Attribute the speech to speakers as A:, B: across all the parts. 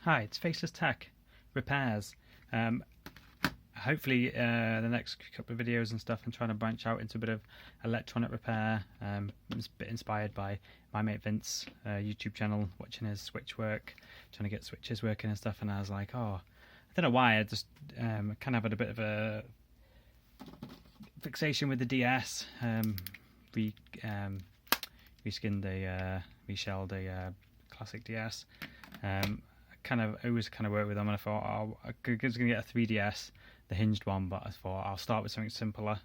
A: Hi, it's Faceless Tech Repairs. Hopefully the next couple of videos and stuff I'm trying to branch out into a bit of electronic repair. It's a bit inspired by my mate Vince YouTube channel, watching his switch work, trying to get switches working and stuff, and I was like, oh, I don't know why, I just kind of had a bit of a fixation with the DS. Reshelled a classic DS. I always work with them, and I thought, oh, I was going to get a 3DS, the hinged one, but I thought I'll start with something simpler,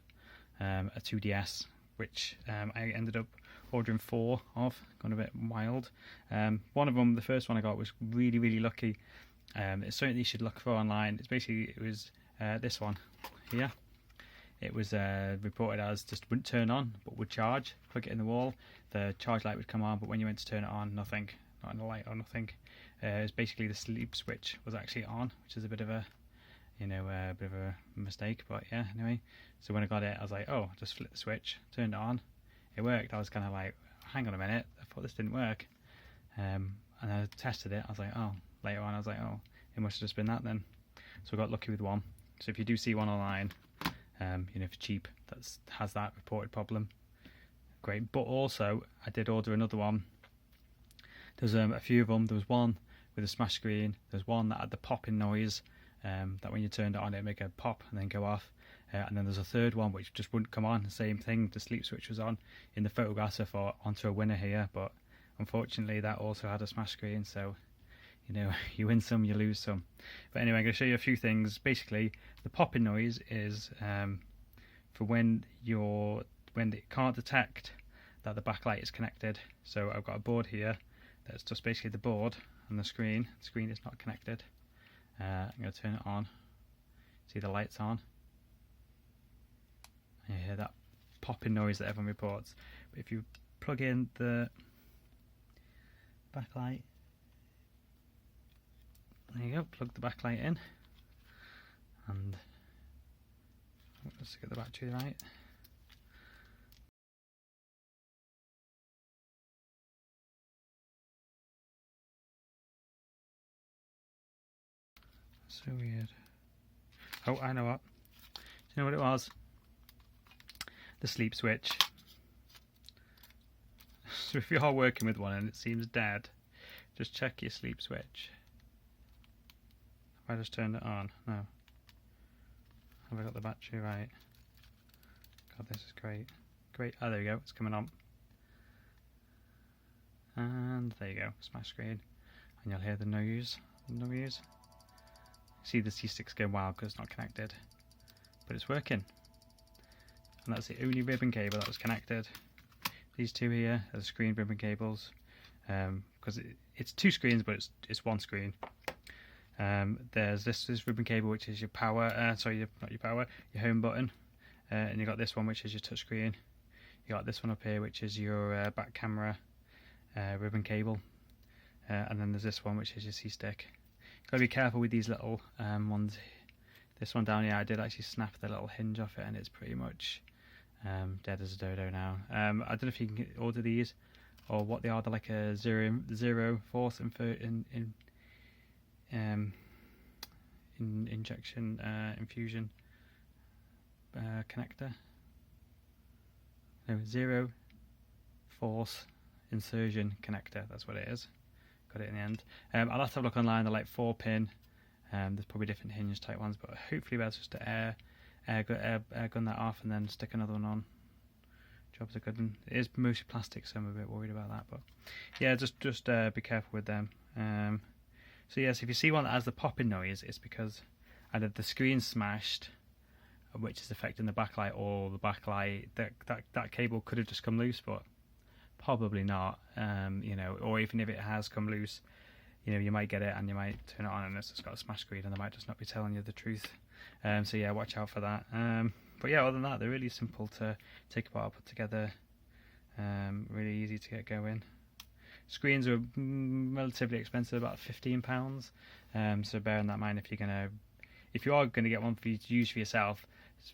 A: a 2DS, which I ended up ordering 4 of, gone a bit wild. One of them, the first one I got, was really lucky. It's something you should look for online. It was this one here. It was reported as just wouldn't turn on, but would charge. Plug it in the wall, the charge light would come on, but when you went to turn it on, nothing, not in the light or nothing. It was basically the sleep switch was actually on, which is a bit of a, mistake. But yeah, anyway. So when I got it, I was like, oh, just flip the switch, turned it on, it worked. I was kind of like, hang on a minute, I thought this didn't work. And I tested it. I was like, oh, later on, I was like, oh, it must have just been that then. So I got lucky with one. So if you do see one online, for cheap, that has that reported problem, great. But also, I did order another one. There's a few of them. There was one with a smash screen. There's one that had the popping noise, that when you turned it on, it'd make a pop and then go off. And then there's a third one which just wouldn't come on. The same thing. The sleep switch was on in the photographs. I thought onto a winner here, but unfortunately that also had a smash screen. So, you win some, you lose some. But anyway, I'm going to show you a few things. Basically, the popping noise is for when it can't detect that the backlight is connected. So I've got a board here that's just basically the board and the screen. The screen is not connected. I'm going to turn it on. See the lights on. And you hear that popping noise that everyone reports. But if you plug in the backlight, there you go, plug the backlight in, and let's get the battery right. So weird. Oh, I know what. Do you know what it was? The sleep switch. So if you are working with one and it seems dead, just check your sleep switch. Have I just turned it on? No. Have I got the battery right? God, this is great. Great. Oh, there we go. It's coming on. And there you go. Smash screen. And you'll hear the noise. See the C-sticks go wild because it's not connected, but it's working. And that's the only ribbon cable that was connected. These two here are the screen ribbon cables, because it's 2 screens, but it's 1 screen. There's this ribbon cable, which is your power. Your home button, and you got this one, which is your touch screen. You got this one up here, which is your back camera ribbon cable, and then there's this one, which is your C-stick. Got to be careful with these little ones. This one down here, I did actually snap the little hinge off it, and it's pretty much dead as a dodo now. I don't know if you can order these or what they are. They're like a zero force infusion connector. No, 0 force insertion connector. That's what it is. Got it in the end. I'll have to have a look online. They're like 4-pin. There's probably different hinge type ones, but hopefully that's just to air gun that off and then stick another one on. Jobs are good. And it is mostly plastic, so I'm a bit worried about that. But yeah, just be careful with them. So yes, if you see one that has the popping noise, it's because either the screen's smashed, which is affecting the backlight, or the backlight that cable could have just come loose, but probably not. Or even if it has come loose, you might get it and you might turn it on and it's just got a smash screen, and they might just not be telling you the truth. So yeah, watch out for that. But yeah, other than that, they're really simple to take apart, put together. Really easy to get going. Screens are relatively expensive, about £15. So bear in that mind if you are gonna get one for you to use for yourself.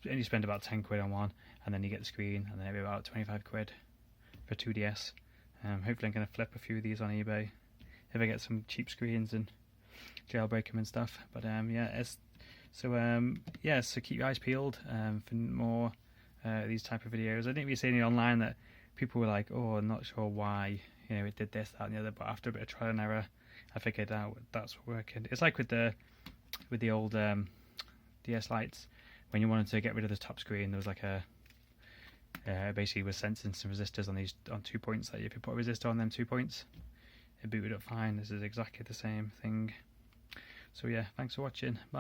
A: Only spend about 10 quid on one, and then you get the screen, and then it'll be about 25 quid for 2DS. Hopefully I'm going to flip a few of these on eBay if I get some cheap screens, and jailbreak them and stuff. But yeah, so keep your eyes peeled for more these type of videos. I didn't really see any online that people were like, oh, I'm not sure why it did this, that, and the other. But after a bit of trial and error, I figured out that's working. It's like with the old DS lights, when you wanted to get rid of the top screen, there was like a basically was sensing some resistors on 2 points. That if you put a resistor on them 2 points, it booted up fine. This is exactly the same thing. So yeah, thanks for watching. Bye.